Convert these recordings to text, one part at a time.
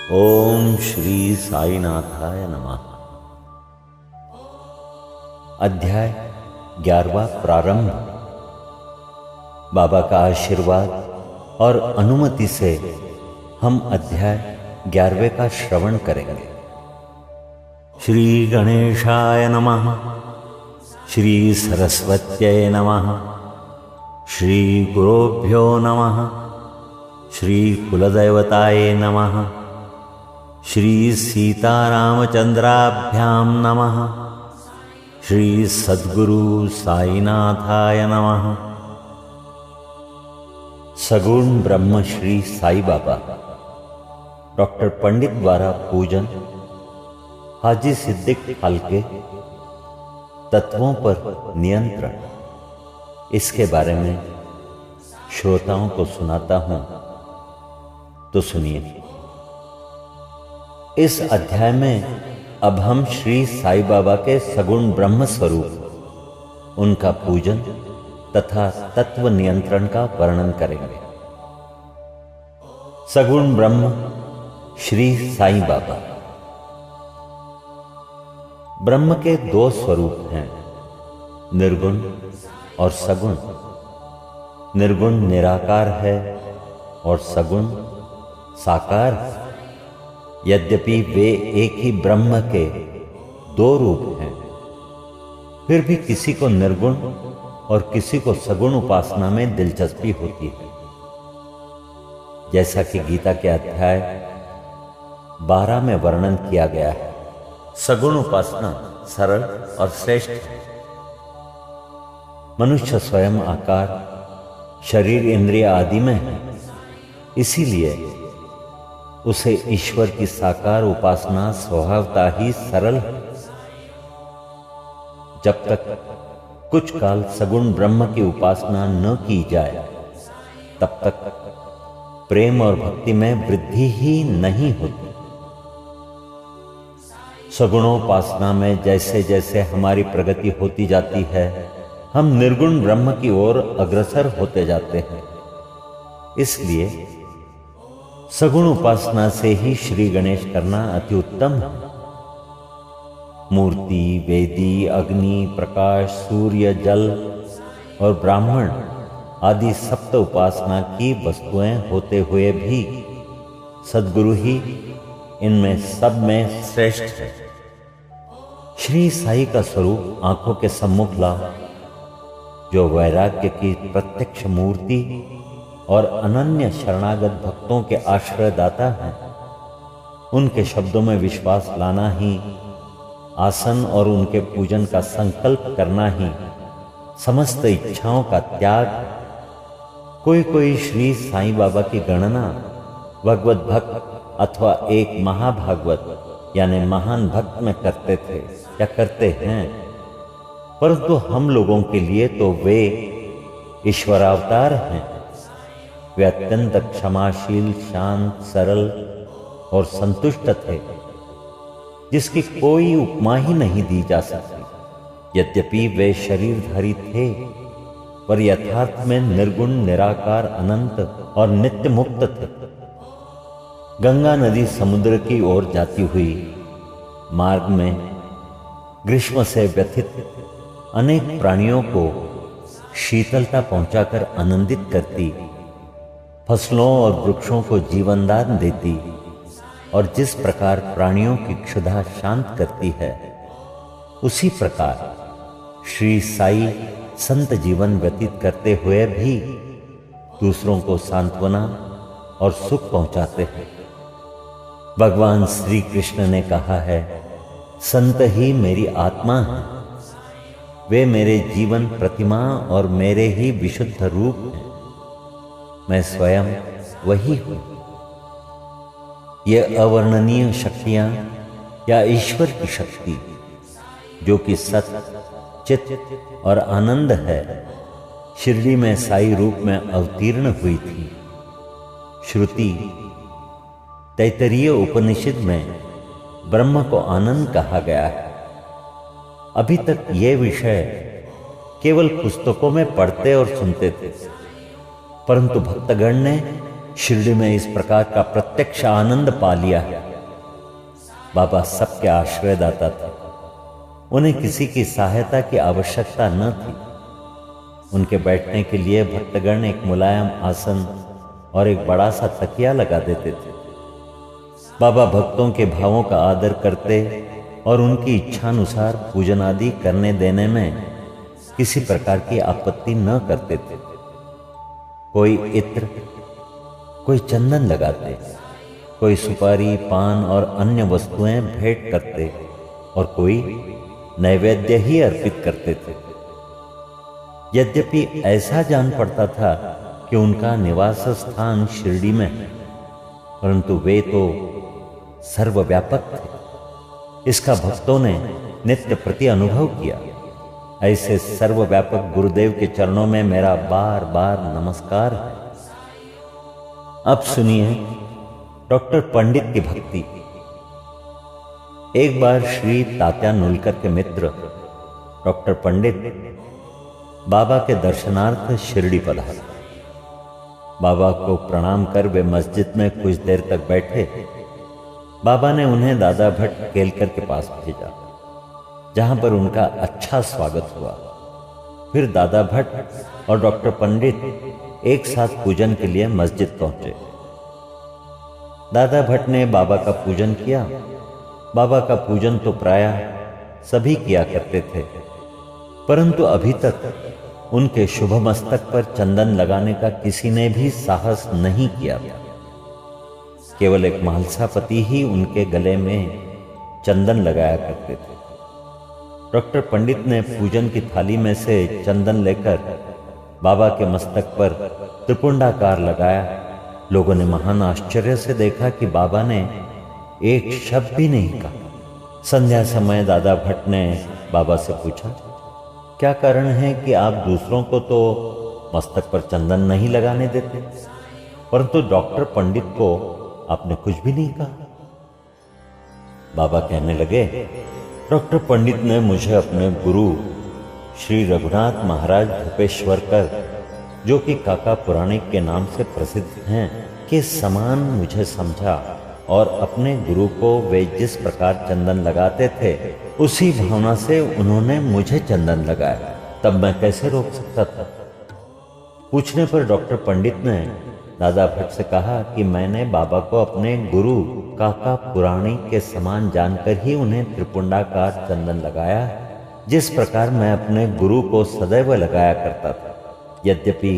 ओम श्री साईनाथाय नमः। अध्याय 11वां प्रारंभ। बाबा का आशीर्वाद और अनुमति से हम अध्याय 11वें का श्रवण करेंगे। श्री गणेशाय नमः। श्री सरस्वत्यै नमः। श्री गुरुभ्यो नमः। श्री कुलदेवताय नमः। श्री सीतारामचंद्राभ्यां नमः। श्री सद्गुरु साईनाथाय नमः। सगुण ब्रह्म श्री साई बाबा डॉक्टर पंडित द्वारा पूजन। हाजी सिद्दीक फाल्के। तत्वों पर नियंत्रण। इसके बारे में श्रोताओं को सुनाता हूं, तो सुनिए। इस अध्याय में अब हम श्री साई बाबा के सगुण ब्रह्म स्वरूप, उनका पूजन तथा तत्व नियंत्रण का वर्णन करेंगे। सगुण ब्रह्म श्री साई बाबा। ब्रह्म के दो स्वरूप हैं, निर्गुण और सगुण। निर्गुण निराकार है और सगुण साकार है। यद्यपि वे एक ही ब्रह्म के दो रूप हैं, फिर भी किसी को निर्गुण और किसी को सगुण उपासना में दिलचस्पी होती है। जैसा कि गीता के अध्याय 12 में वर्णन किया गया है, सगुण उपासना सरल और श्रेष्ठ है। मनुष्य स्वयं आकार, शरीर, इंद्रिय आदि में है, इसीलिए उसे ईश्वर की साकार उपासना स्वभावतः ही सरल है। जब तक कुछ काल सगुण ब्रह्म की उपासना न की जाए, तब तक प्रेम और भक्ति में वृद्धि ही नहीं होती। सगुणोपासना में जैसे जैसे हमारी प्रगति होती जाती है, हम निर्गुण ब्रह्म की ओर अग्रसर होते जाते हैं। इसलिए सगुण उपासना से ही श्री गणेश करना अति उत्तम है। मूर्ति, वेदी, अग्नि, प्रकाश, सूर्य, जल और ब्राह्मण आदि सप्त उपासना की वस्तुएं होते हुए भी सद्गुरु ही इनमें सब में श्रेष्ठ है। श्री साई का स्वरूप आंखों के सम्मुख ला, जो वैराग्य की प्रत्यक्ष मूर्ति और अनन्य शरणागत भक्तों के आश्रयदाता हैं। उनके शब्दों में विश्वास लाना ही, आसन और उनके पूजन का संकल्प करना ही समस्त इच्छाओं का त्याग। कोई श्री साईं बाबा की गणना भगवत भक्त अथवा एक महाभागवत यानी महान भक्त में करते थे या करते हैं, परंतु हम लोगों के लिए तो वे ईश्वरावतार हैं। वे अत्यंत क्षमाशील, शांत, सरल और संतुष्ट थे, जिसकी कोई उपमा ही नहीं दी जा सकती। यद्यपि वे शरीरधारी थे, पर यथार्थ में निर्गुण, निराकार, अनंत और नित्य मुक्त थे। गंगा नदी समुद्र की ओर जाती हुई मार्ग में ग्रीष्म से व्यथित अनेक प्राणियों को शीतलता पहुंचाकर आनंदित करती, फसलों और वृक्षों को जीवनदान देती और जिस प्रकार प्राणियों की क्षुधा शांत करती है, उसी प्रकार श्री साई संत जीवन व्यतीत करते हुए भी दूसरों को सांत्वना और सुख पहुंचाते हैं। भगवान श्री कृष्ण ने कहा है, संत ही मेरी आत्मा है। वे मेरे जीवन प्रतिमा और मेरे ही विशुद्ध रूप हैं। मैं स्वयं वही हूं। ये अवर्णनीय शक्तियां या ईश्वर की शक्ति, जो कि सत्य, चित्त और आनंद है, शिरडी में साई रूप में अवतीर्ण हुई थी। श्रुति तैत्तरीय उपनिषद में ब्रह्म को आनंद कहा गया है। अभी तक ये विषय केवल पुस्तकों में पढ़ते और सुनते थे, परंतु भक्तगण ने शिरडी में इस प्रकार का प्रत्यक्ष आनंद पा लिया है। बाबा सबके आश्रयदाता थे। उन्हें किसी की सहायता की आवश्यकता न थी। उनके बैठने के लिए भक्तगण एक मुलायम आसन और एक बड़ा सा तकिया लगा देते थे। बाबा भक्तों के भावों का आदर करते और उनकी इच्छानुसार पूजन आदि करने देने में किसी प्रकार की आपत्ति न करते थे। कोई इत्र, कोई चंदन लगाते, कोई सुपारी, पान और अन्य वस्तुएं भेंट करते और कोई नैवेद्य ही अर्पित करते थे। यद्यपि ऐसा जान पड़ता था कि उनका निवास स्थान शिरडी में है, परंतु वे तो सर्वव्यापक थे। इसका भक्तों ने नित्य प्रति अनुभव किया। ऐसे सर्वव्यापक गुरुदेव के चरणों में मेरा बार बार नमस्कार है। अब सुनिए डॉक्टर पंडित की भक्ति। एक बार श्री तात्या नुलकर के मित्र डॉक्टर पंडित बाबा के दर्शनार्थ शिरडी पधारे। बाबा को प्रणाम कर वे मस्जिद में कुछ देर तक बैठे। बाबा ने उन्हें दादा भट्ट केलकर के पास भेजा, जहां पर उनका अच्छा स्वागत हुआ। फिर दादा भट्ट और डॉक्टर पंडित एक साथ पूजन के लिए मस्जिद पहुंचे। दादा भट्ट ने बाबा का पूजन किया। बाबा का पूजन तो प्रायः सभी किया करते थे, परंतु अभी तक उनके शुभ मस्तक पर चंदन लगाने का किसी ने भी साहस नहीं किया। केवल एक महलसापति ही उनके गले में चंदन लगाया करते थे। डॉक्टर पंडित ने पूजन की थाली में से चंदन लेकर बाबा के मस्तक पर त्रिपुंडाकार लगाया। लोगों ने महान आश्चर्य से देखा कि बाबा ने एक शब्द भी नहीं कहा। संध्या समय दादा भट्ट ने बाबा से पूछा, क्या कारण है कि आप दूसरों को तो मस्तक पर चंदन नहीं लगाने देते, परंतु डॉक्टर पंडित को आपने कुछ भी नहीं कहा? बाबा कहने लगे, डॉक्टर पंडित ने मुझे अपने गुरु श्री रघुनाथ महाराज भूपेश्वरकर, जो कि काका पुराणिक के नाम से प्रसिद्ध हैं, के समान मुझे समझा और अपने गुरु को वे जिस प्रकार चंदन लगाते थे उसी भावना से उन्होंने मुझे चंदन लगाया। तब मैं कैसे रोक सकता था? पूछने पर डॉक्टर पंडित ने दादा भट्ट से कहा कि मैंने बाबा को अपने गुरु काका पुराणिक के समान जानकर ही उन्हें त्रिपुंडाकार चंदन लगाया, जिस प्रकार मैं अपने गुरु को सदैव लगाया करता था। यद्यपि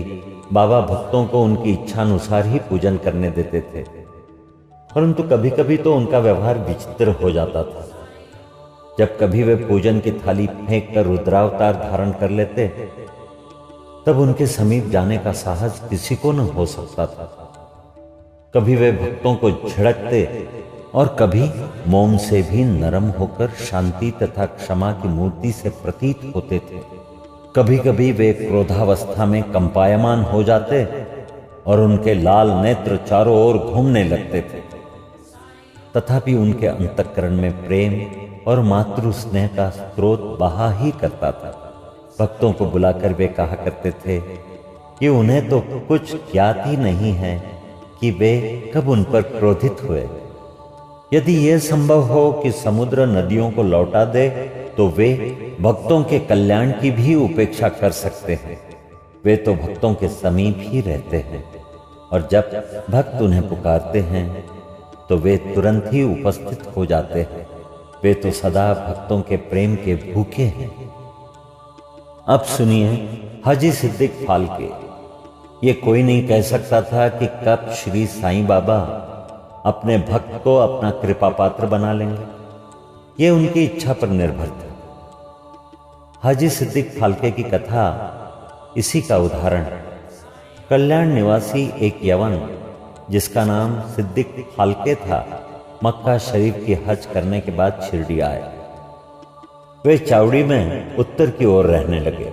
बाबा भक्तों को उनकी इच्छानुसार ही पूजन करने देते थे, परंतु कभी कभी तो उनका व्यवहार विचित्र हो जाता था। जब कभी वे पूजन की थाली फेंक कर रुद्रावतार धारण कर लेते, तब उनके समीप जाने का साहस किसी को न हो सकता था। कभी वे भक्तों को झिड़कते और कभी मोम से भी नरम होकर शांति तथा क्षमा की मूर्ति से प्रतीत होते थे। कभी कभी वे क्रोधावस्था में कंपायमान हो जाते और उनके लाल नेत्र चारों ओर घूमने लगते थे। तथापि उनके अंतःकरण में प्रेम और मातृ स्नेह का स्रोत बहा ही करता था। भक्तों को बुलाकर वे कहा करते थे कि उन्हें तो कुछ ज्ञात ही नहीं है कि वे कब उन पर क्रोधित हुए। यदि यह संभव हो कि समुद्र नदियों को लौटा दे, तो वे भक्तों के कल्याण की भी उपेक्षा कर सकते हैं। वे तो भक्तों के समीप ही रहते हैं और जब भक्त उन्हें पुकारते हैं तो वे तुरंत ही उपस्थित हो जाते हैं। वे तो सदा भक्तों के प्रेम के भूखे हैं। अब सुनिए हाजी सिद्दीक फाल्के। ये कोई नहीं कह सकता था कि कब श्री साईं बाबा अपने भक्त को अपना कृपा पात्र बना लेंगे। ये उनकी इच्छा पर निर्भर था। हाजी सिद्दीक फाल्के की कथा इसी का उदाहरण है। कल्याण निवासी एक यवन जिसका नाम सिद्दीक फाल्के था, मक्का शरीफ की हज करने के बाद शिरडी आए। वे चावड़ी में उत्तर की ओर रहने लगे।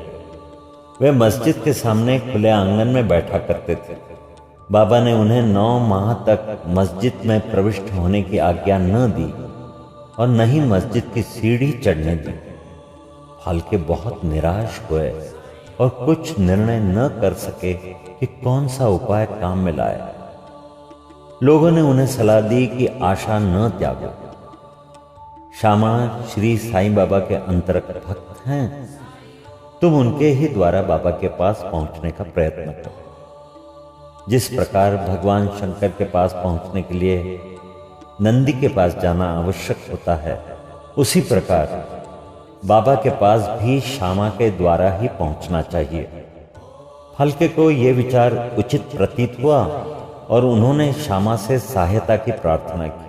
वे मस्जिद के सामने खुले आंगन में बैठा करते थे। बाबा ने उन्हें 9 माह तक मस्जिद में प्रविष्ट होने की आज्ञा न दी और न ही मस्जिद की सीढ़ी चढ़ने दी। फाल्के बहुत निराश हुए और कुछ निर्णय न कर सके कि कौन सा उपाय काम में लाए। लोगों ने उन्हें सलाह दी कि आशा न त्यागो। श्यामा श्री साईं बाबा के अंतरंग भक्त हैं, तुम उनके ही द्वारा बाबा के पास पहुंचने का प्रयत्न करो। जिस प्रकार भगवान शंकर के पास पहुंचने के लिए नंदी के पास जाना आवश्यक होता है, उसी प्रकार बाबा के पास भी श्यामा के द्वारा ही पहुंचना चाहिए। हल्के को यह विचार उचित प्रतीत हुआ और उन्होंने श्यामा से सहायता की प्रार्थना की।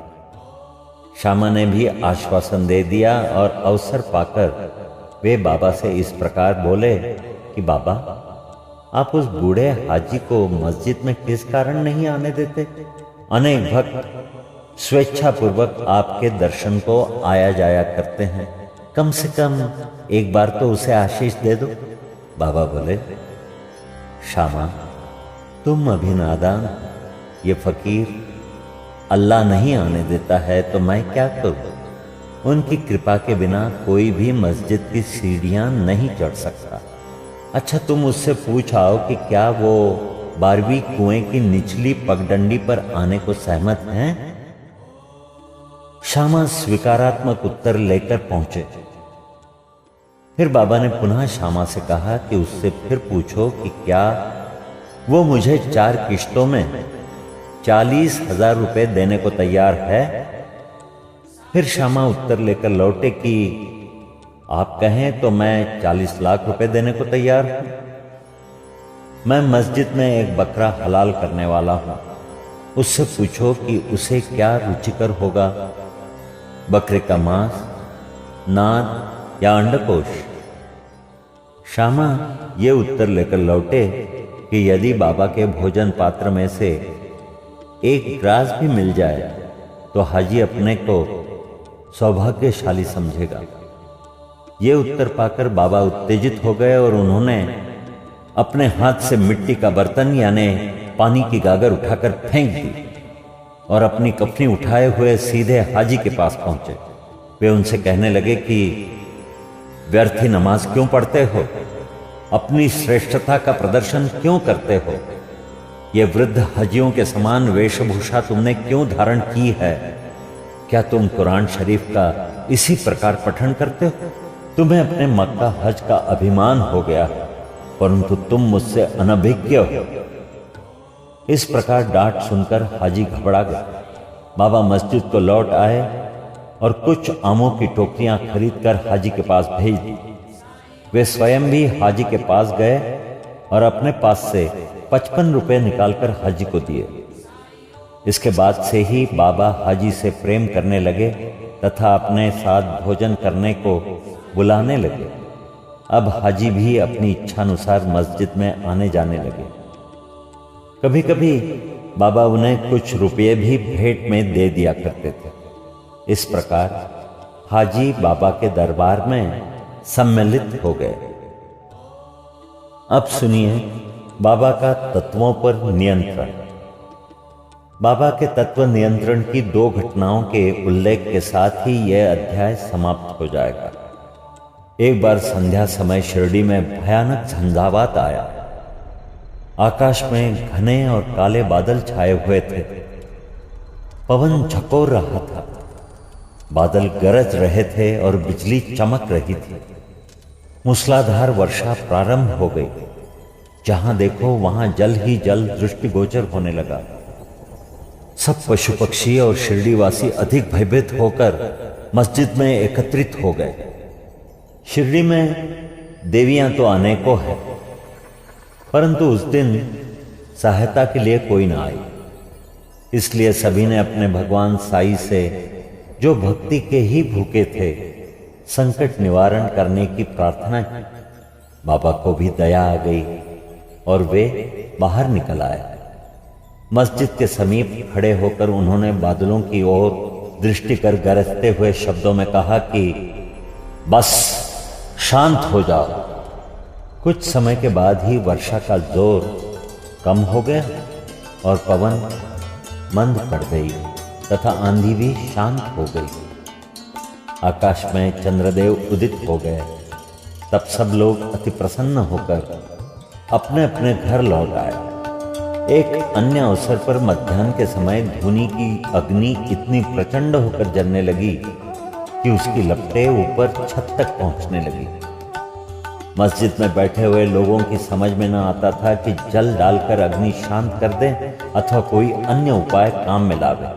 श्यामा ने भी आश्वासन दे दिया और अवसर पाकर वे बाबा से इस प्रकार बोले कि बाबा, आप उस बूढ़े हाजी को मस्जिद में किस कारण नहीं आने देते? अनेक भक्त स्वेच्छापूर्वक आपके दर्शन को आया जाया करते हैं, कम से कम एक बार तो उसे आशीष दे दो। बाबा बोले, श्यामा, तुम अभी नादान, ये फकीर अल्लाह नहीं आने देता है तो मैं क्या करूं? उनकी कृपा के बिना कोई भी मस्जिद की सीढ़ियां नहीं चढ़ सकता। अच्छा, तुम उससे पूछ आओ कि क्या वो 12वीं कुएं की निचली पगडंडी पर आने को सहमत हैं? श्यामा स्वीकारात्मक उत्तर लेकर पहुंचे। फिर बाबा ने पुनः श्यामा से कहा कि उससे फिर पूछो कि क्या वो मुझे 4 किश्तों में 40,000 रुपए देने को तैयार है? फिर श्यामा उत्तर लेकर लौटे कि आप कहें तो मैं 40 लाख रुपए देने को तैयार हूं। मैं मस्जिद में एक बकरा हलाल करने वाला हूं, उससे पूछो कि उसे क्या रुचिकर होगा, बकरे का मांस, नाद या अंडकोश? श्यामा ये उत्तर लेकर लौटे कि यदि बाबा के भोजन पात्र में से एक ग्रास भी मिल जाए तो हाजी अपने को सौभाग्यशाली समझेगा। ये उत्तर पाकर बाबा उत्तेजित हो गए और उन्होंने अपने हाथ से मिट्टी का बर्तन यानी पानी की गागर उठाकर फेंक दी और अपनी कफनी उठाए हुए सीधे हाजी के पास पहुंचे। वे उनसे कहने लगे कि व्यर्थी नमाज क्यों पढ़ते हो? अपनी श्रेष्ठता का प्रदर्शन क्यों करते हो? ये वृद्ध हाजियों के समान वेशभूषा तुमने क्यों धारण की है? क्या तुम कुरान शरीफ का इसी प्रकार पठन करते हो? तुम्हें अपने मक्का हज का अभिमान हो गया है, परंतु तुम मुझसे अनभिज्ञ हो। इस प्रकार डांट सुनकर हाजी घबरा गए। बाबा मस्जिद को लौट आए और कुछ आमों की टोकरियां खरीदकर हाजी के पास भेज दी। वे स्वयं भी हाजी के पास गए और अपने पास से 55 रुपए निकालकर हाजी को दिए। इसके बाद से ही बाबा हाजी से प्रेम करने लगे तथा अपने साथ भोजन करने को बुलाने लगे। अब हाजी भी अपनी इच्छानुसार मस्जिद में आने जाने लगे। कभी कभी बाबा उन्हें कुछ रुपये भी भेंट में दे दिया करते थे। इस प्रकार हाजी बाबा के दरबार में सम्मिलित हो गए। अब सुनिए बाबा का तत्वों पर नियंत्रण। बाबा के तत्व नियंत्रण की 2 घटनाओं के उल्लेख के साथ ही यह अध्याय समाप्त हो जाएगा। एक बार संध्या समय शिरडी में भयानक झंझावात आया। आकाश में घने और काले बादल छाए हुए थे। पवन झकोर रहा था, बादल गरज रहे थे और बिजली चमक रही थी। मूसलाधार वर्षा प्रारंभ हो गई। जहां देखो वहां जल ही जल दृष्टिगोचर होने लगा। सब पशु पक्षी और शिरडीवासी अधिक भयभीत होकर मस्जिद में एकत्रित हो गए। शिरडी में देवियां तो अनेकों हैं, परंतु उस दिन सहायता के लिए कोई ना आई। इसलिए सभी ने अपने भगवान साईं से, जो भक्ति के ही भूखे थे, संकट निवारण करने की प्रार्थना की। बाबा को भी दया आ गई और वे बाहर निकल आए। मस्जिद के समीप खड़े होकर उन्होंने बादलों की ओर दृष्टि कर गरजते हुए शब्दों में कहा कि बस शांत हो जाओ। कुछ समय के बाद ही वर्षा का जोर कम हो गया और पवन मंद पड़ गई तथा आंधी भी शांत हो गई। आकाश में चंद्रदेव उदित हो गए। तब सब लोग अति प्रसन्न होकर अपने अपने घर लौट आए। एक अन्य अवसर पर मध्याह्न के समय धूनी की अग्नि इतनी प्रचंड होकर जलने लगी कि उसकी लपटें ऊपर छत तक पहुंचने लगी। मस्जिद में बैठे हुए लोगों की समझ में न आता था कि जल डालकर अग्नि शांत कर दें अथवा कोई अन्य उपाय काम में लावे।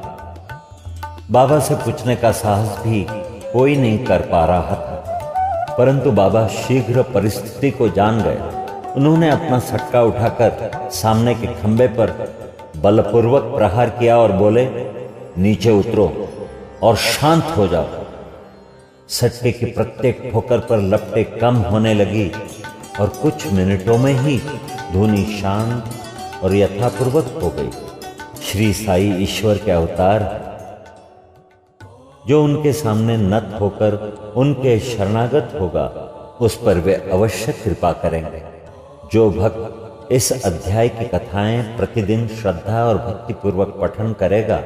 बाबा से पूछने का साहस भी कोई नहीं कर पा रहा था, परंतु बाबा शीघ्र परिस्थिति को जान गए। उन्होंने अपना सटका उठाकर सामने के खंबे पर बलपूर्वक प्रहार किया और बोले, नीचे उतरो और शांत हो जाओ। सटके की प्रत्येक ठोकर पर लपटें कम होने लगी और कुछ मिनटों में ही धूनी शांत और यथापूर्वक हो गई। श्री साई ईश्वर के अवतार, जो उनके सामने नत होकर उनके शरणागत होगा उस पर वे अवश्य कृपा करेंगे। जो भक्त इस अध्याय की कथाएं प्रतिदिन श्रद्धा और भक्ति पूर्वक पठन करेगा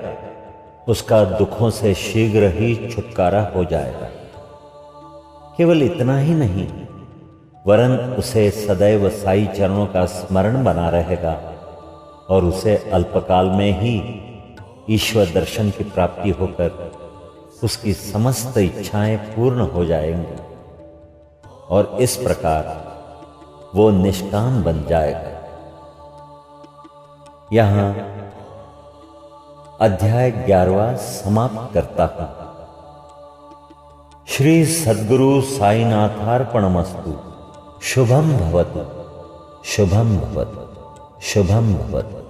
उसका दुखों से शीघ्र ही छुटकारा हो जाएगा। केवल इतना ही नहीं, वरन उसे सदैव साई चरणों का स्मरण बना रहेगा और उसे अल्पकाल में ही ईश्वर दर्शन की प्राप्ति होकर उसकी समस्त इच्छाएं पूर्ण हो जाएंगी और इस प्रकार वो निष्काम बन जाएगा। यहां अध्याय 11वां समाप्त करता हूं। श्री सद्गुरु साईनाथार्पणमस्तु। शुभम भवतु, शुभम भवतु, शुभम भवतु।